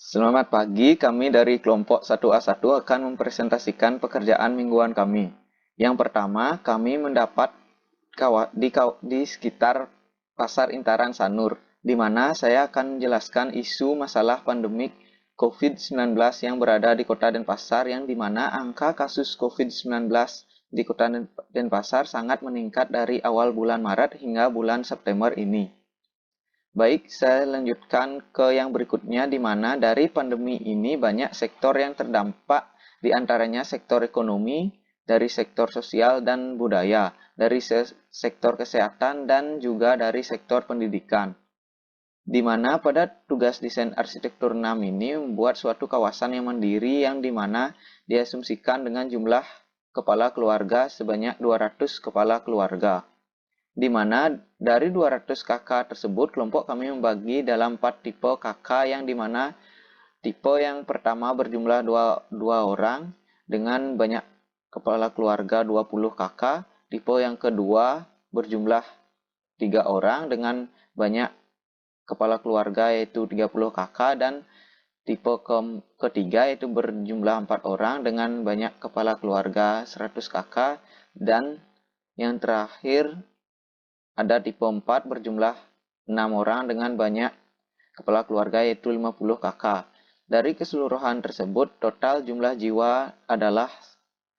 Selamat pagi, kami dari kelompok 1A1 akan mempresentasikan pekerjaan mingguan kami. Yang pertama, kami mendapat di sekitar Pasar Intaran Sanur, di mana saya akan menjelaskan isu masalah pandemik COVID-19 yang berada di Kota Denpasar, yang di mana angka kasus COVID-19 di Kota Denpasar sangat meningkat dari awal bulan Maret hingga bulan September ini. Baik, saya lanjutkan ke yang berikutnya, di mana dari pandemi ini banyak sektor yang terdampak, di antaranya sektor ekonomi, dari sektor sosial dan budaya, dari sektor kesehatan, dan juga dari sektor pendidikan. Di mana pada tugas desain arsitektur 6 ini membuat suatu kawasan yang mandiri yang di mana diasumsikan dengan jumlah kepala keluarga sebanyak 200 kepala keluarga, di mana dari 200 kakak tersebut kelompok kami membagi dalam 4 tipe kakak, yang di mana tipe yang pertama berjumlah 2 orang dengan banyak kepala keluarga 20 kakak, tipe yang kedua berjumlah 3 orang dengan banyak kepala keluarga yaitu 30 kakak, dan tipe ketiga yaitu berjumlah 4 orang dengan banyak kepala keluarga 100 kakak, dan yang terakhir ada tipe 4 berjumlah 6 orang dengan banyak kepala keluarga yaitu 50 kakak. Dari keseluruhan tersebut, total jumlah jiwa adalah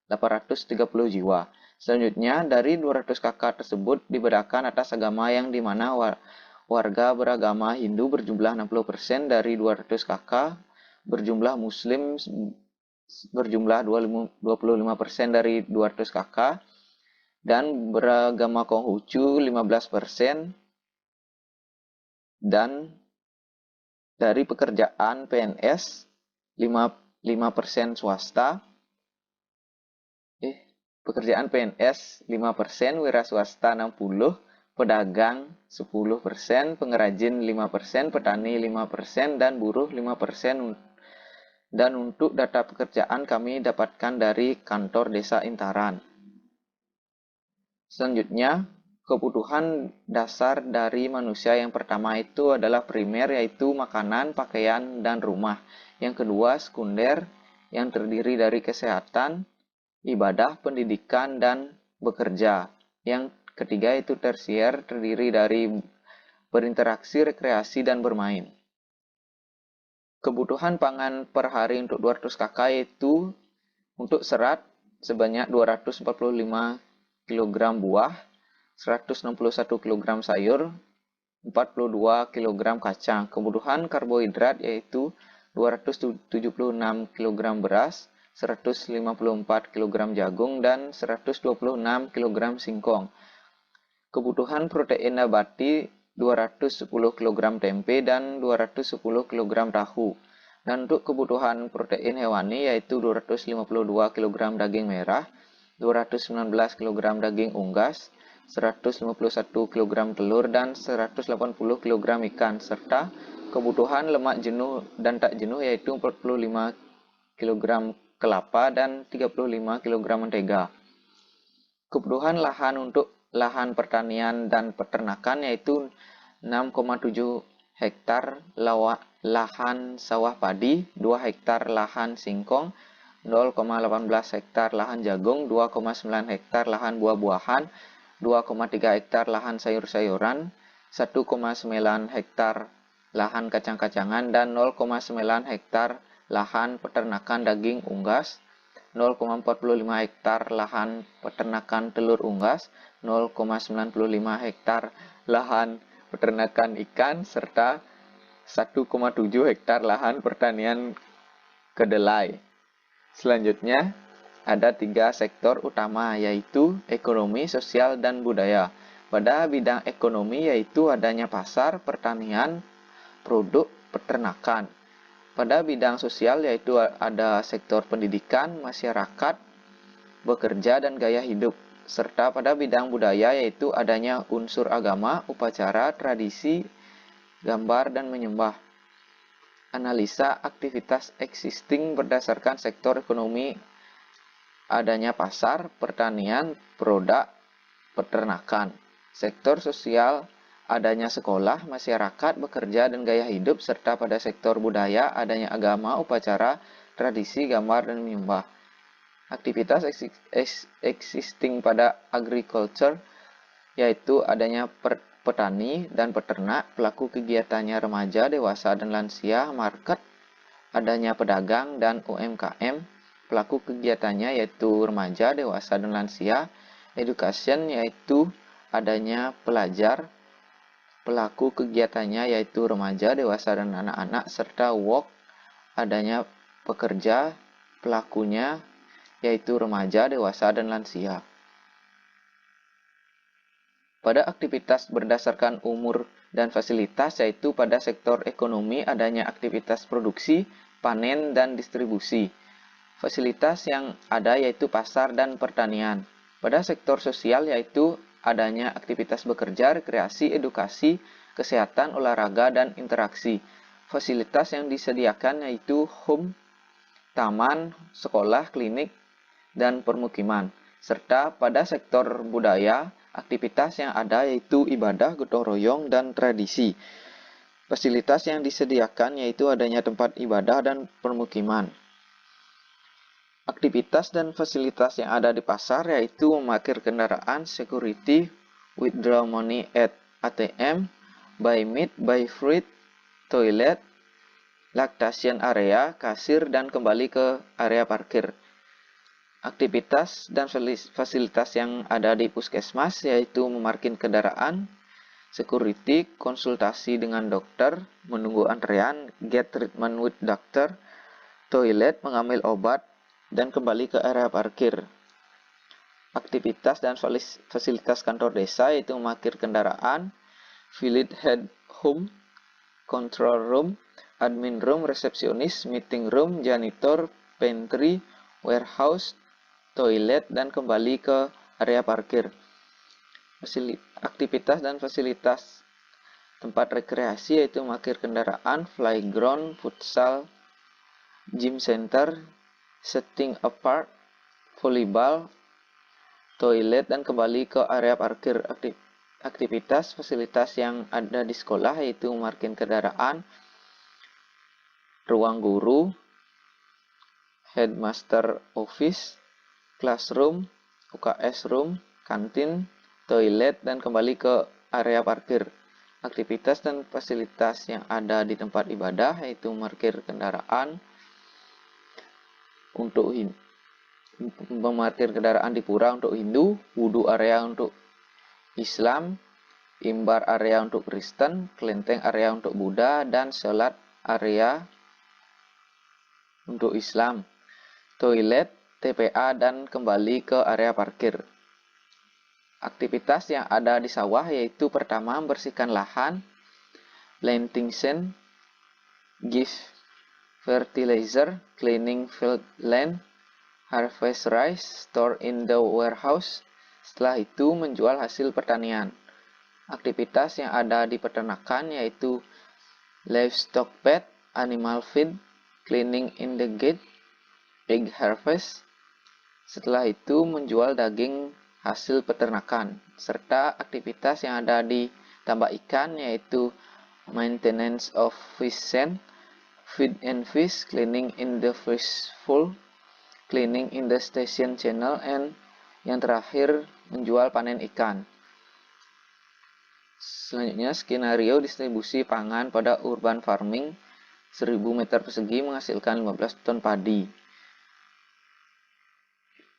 830 jiwa. Selanjutnya, dari 200 kakak tersebut dibedakan atas agama, yang dimana warga beragama Hindu berjumlah 60% dari 200 kakak, berjumlah Muslim berjumlah 25% dari 200 kakak, dan beragama Konghucu 15%, dan dari pekerjaan PNS 5% swasta, pekerjaan PNS 5%, wira swasta 60%, pedagang 10%, pengrajin 5%, petani 5%, dan buruh 5%. Dan untuk data pekerjaan kami dapatkan dari kantor desa Intaran. Selanjutnya, kebutuhan dasar dari manusia yang pertama itu adalah primer, yaitu makanan, pakaian, dan rumah. Yang kedua, sekunder, yang terdiri dari kesehatan, ibadah, pendidikan, dan bekerja. Yang ketiga itu tersier, terdiri dari berinteraksi, rekreasi, dan bermain. Kebutuhan pangan per hari untuk 200 kakak yaitu untuk serat sebanyak 245 kg buah, 161 kg sayur, 42 kg kacang. Kebutuhan karbohidrat yaitu 276 kg beras, 154 kg jagung, dan 126 kg singkong. Kebutuhan protein nabati 210 kg tempe dan 210 kg tahu. Dan untuk kebutuhan protein hewani yaitu 252 kg daging merah, 219 kg daging unggas, 151 kg telur, dan 180 kg ikan, serta kebutuhan lemak jenuh dan tak jenuh yaitu 45 kg kelapa dan 35 kg mentega. Kebutuhan lahan untuk lahan pertanian dan peternakan yaitu 6,7 hektar lahan sawah padi, 2 hektar lahan singkong, 0,18 hektar lahan jagung, 2,9 hektar lahan buah-buahan, 2,3 hektar lahan sayur-sayuran, 1,9 hektar lahan kacang-kacangan, dan 0,9 hektar lahan peternakan daging unggas, 0,45 hektar lahan peternakan telur unggas, 0,95 hektar lahan peternakan ikan, serta 1,7 hektar lahan pertanian kedelai. Selanjutnya, ada 3 sektor utama yaitu ekonomi, sosial, dan budaya. Pada bidang ekonomi yaitu adanya pasar, pertanian, produk, peternakan. Pada bidang sosial yaitu ada sektor pendidikan, masyarakat, bekerja, dan gaya hidup. Serta pada bidang budaya yaitu adanya unsur agama, upacara, tradisi, gambar, dan menyembah. Analisa aktivitas existing berdasarkan sektor ekonomi adanya pasar, pertanian, produk, peternakan. Sektor sosial adanya sekolah, masyarakat, bekerja, dan gaya hidup, serta pada sektor budaya, adanya agama, upacara, tradisi, gambar, dan menyembah. Aktivitas existing pada agriculture, yaitu adanya petani dan peternak, pelaku kegiatannya remaja, dewasa, dan lansia, market, adanya pedagang dan UMKM, pelaku kegiatannya yaitu remaja, dewasa, dan lansia, education, yaitu adanya pelajar, pelaku kegiatannya yaitu remaja, dewasa, dan anak-anak, serta work, adanya pekerja, pelakunya yaitu remaja, dewasa, dan lansia. Pada aktivitas berdasarkan umur dan fasilitas, yaitu pada sektor ekonomi adanya aktivitas produksi, panen, dan distribusi. Fasilitas yang ada yaitu pasar dan pertanian. Pada sektor sosial yaitu adanya aktivitas bekerja, rekreasi, edukasi, kesehatan, olahraga, dan interaksi. Fasilitas yang disediakan yaitu home, taman, sekolah, klinik, dan permukiman. Serta pada sektor budaya, aktivitas yang ada yaitu ibadah, gotong royong, dan tradisi. Fasilitas yang disediakan yaitu adanya tempat ibadah dan permukiman. Aktivitas dan fasilitas yang ada di pasar yaitu memarkir kendaraan, security, withdraw money at ATM, buy meat, buy fruit, toilet, lactation area, kasir, dan kembali ke area parkir. Aktivitas dan fasilitas yang ada di puskesmas yaitu memarkir kendaraan, security, konsultasi dengan dokter, menunggu antrean, get treatment with doctor, toilet, mengambil obat, dan kembali ke area parkir. Aktivitas dan fasilitas kantor desa yaitu memarkir kendaraan, village head home, control room, admin room, resepsionis, meeting room, janitor, pantry, warehouse, toilet, dan kembali ke area parkir. Aktivitas dan fasilitas tempat rekreasi yaitu memarkir kendaraan, playground, futsal, gym center, setting apart, volleyball, toilet, dan kembali ke area parkir. Aktivitas fasilitas yang ada di sekolah yaitu memarkir kendaraan, ruang guru, headmaster office, classroom, UKS room, kantin, toilet, dan kembali ke area parkir. Aktivitas dan fasilitas yang ada di tempat ibadah yaitu memarkir kendaraan, untuk memarkir kendaraan di pura untuk Hindu, wudhu area untuk Islam, imbar area untuk Kristen, kelenteng area untuk Buddha, dan sholat area untuk Islam, toilet, TPA, dan kembali ke area parkir. Aktivitas yang ada di sawah yaitu pertama membersihkan lahan, planting sand, give fertilizer, cleaning field land, harvest rice, store in the warehouse. Setelah itu menjual hasil pertanian. Aktivitas yang ada di peternakan yaitu livestock pet, animal feed, cleaning in the gate, egg harvest. Setelah itu menjual daging hasil peternakan, serta aktivitas yang ada di tambak ikan yaitu maintenance of fish sand, feed and fish, cleaning in the fish pool, cleaning in the station channel, and yang terakhir menjual panen ikan. Selanjutnya skenario distribusi pangan pada urban farming, 1000 meter persegi menghasilkan 15 ton padi.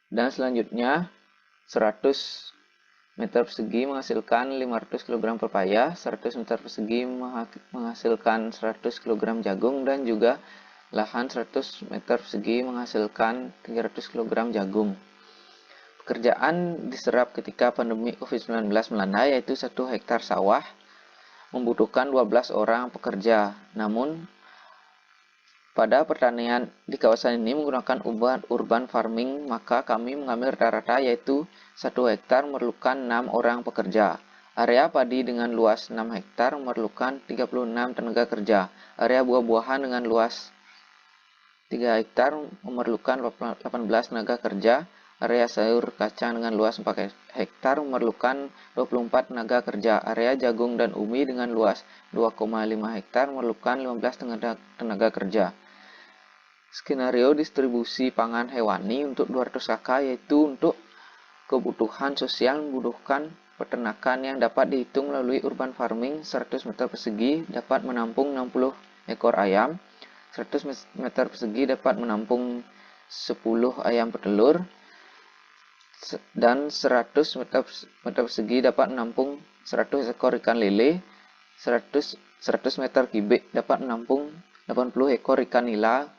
Dan selanjutnya 100 meter persegi menghasilkan 500 kg pepaya, 100 meter persegi menghasilkan 100 kg jagung, dan juga lahan 100 meter persegi menghasilkan 300 kg jagung. Pekerjaan diserap ketika pandemi COVID-19 melanda yaitu 1 hektar sawah membutuhkan 12 orang pekerja. Namun pada pertanian di kawasan ini menggunakan urban farming, maka kami mengambil rata-rata yaitu 1 hektar memerlukan 6 orang pekerja. Area padi dengan luas 6 hektar memerlukan 36 tenaga kerja. Area buah-buahan dengan luas 3 hektar memerlukan 18 tenaga kerja. Area sayur kacang dengan luas 4 hektar memerlukan 24 tenaga kerja. Area jagung dan umi dengan luas 2,5 hektar memerlukan 15 tenaga kerja. Skenario distribusi pangan hewani untuk 200 kakak yaitu untuk kebutuhan sosial membutuhkan peternakan yang dapat dihitung melalui urban farming 100 meter persegi dapat menampung 60 ekor ayam, 100 meter persegi dapat menampung 10 ayam petelur, dan 100 meter persegi dapat menampung 100 ekor ikan lele, 100 meter kubik dapat menampung 80 ekor ikan nila,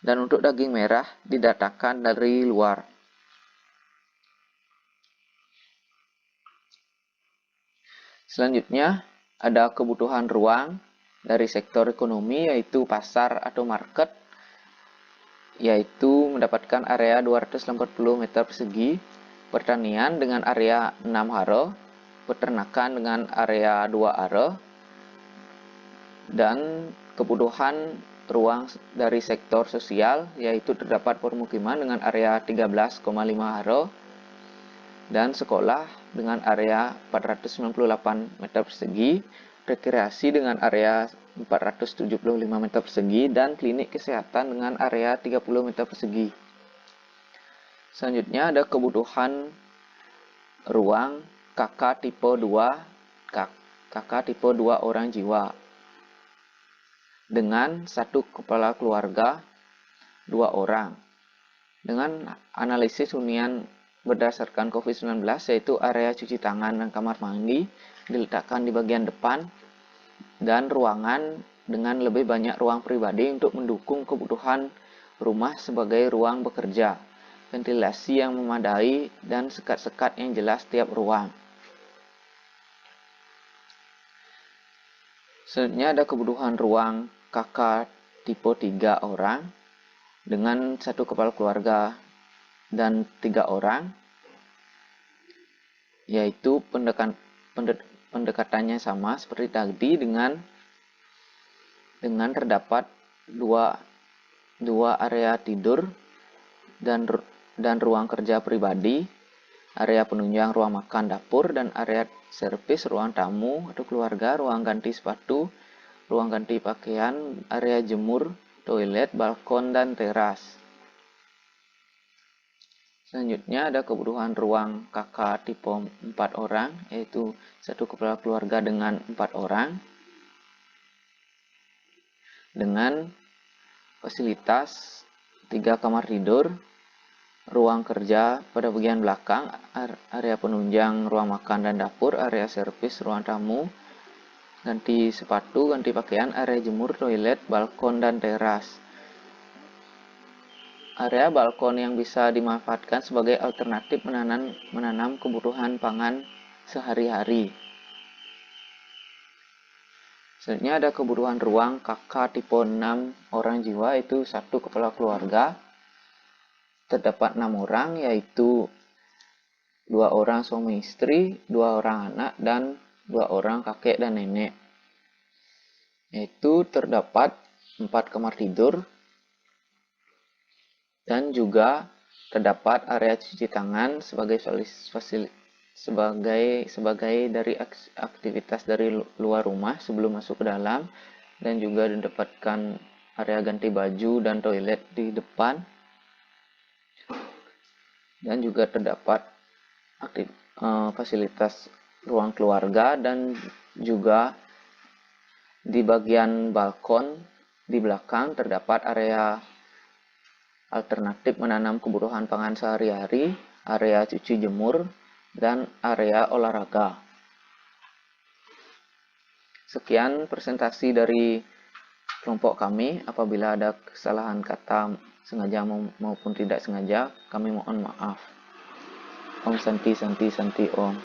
dan untuk daging merah didatangkan dari luar. Selanjutnya, ada kebutuhan ruang dari sektor ekonomi yaitu pasar atau market, yaitu mendapatkan area 280 meter persegi, pertanian dengan area 6 haro, peternakan dengan area 2 haro, dan kebutuhan ruang dari sektor sosial yaitu terdapat permukiman dengan area 13,5 haro dan sekolah dengan area 498 meter persegi, rekreasi dengan area 475 meter persegi, dan klinik kesehatan dengan area 30 meter persegi. Selanjutnya ada kebutuhan ruang KK tipe 2 orang jiwa dengan satu kepala keluarga 2 orang. Dengan analisis hunian berdasarkan COVID-19 yaitu area cuci tangan dan kamar mandi diletakkan di bagian depan dan ruangan dengan lebih banyak ruang pribadi untuk mendukung kebutuhan rumah sebagai ruang bekerja, ventilasi yang memadai, dan sekat-sekat yang jelas tiap ruang. Selanjutnya ada kebutuhan ruang KK tipe 3 orang dengan satu kepala keluarga dan 3 orang, yaitu pendekatannya sama seperti tadi dengan terdapat dua area tidur dan ruang kerja pribadi, area penunjang ruang makan dapur, dan area servis ruang tamu atau keluarga, ruang ganti sepatu, ruang ganti pakaian, area jemur, toilet, balkon, dan teras. Selanjutnya ada kebutuhan ruang KK tipe 4 orang, yaitu satu kepala keluarga dengan 4 orang, dengan fasilitas 3 kamar tidur, ruang kerja pada bagian belakang, area penunjang ruang makan dan dapur, area servis ruang tamu, ganti sepatu, ganti pakaian, area jemur, toilet, balkon, dan teras. Area balkon yang bisa dimanfaatkan sebagai alternatif menanam kebutuhan pangan sehari-hari. Selanjutnya ada kebutuhan ruang KK tipe 6 orang jiwa, yaitu satu kepala keluarga. Terdapat 6 orang, yaitu 2 orang suami istri, 2 orang anak, dan 2 orang kakek dan nenek. Yaitu terdapat 4 kamar tidur, dan juga terdapat area cuci tangan sebagai dari aktivitas dari luar rumah sebelum masuk ke dalam, dan juga didapatkan area ganti baju dan toilet di depan, dan juga terdapat fasilitas ruang keluarga, dan juga di bagian balkon di belakang terdapat area alternatif menanam kebutuhan pangan sehari-hari, area cuci jemur, dan area olahraga. Sekian presentasi dari kelompok kami. Apabila ada kesalahan kata sengaja maupun tidak sengaja, kami mohon maaf. Om Santi Santi Santi Om.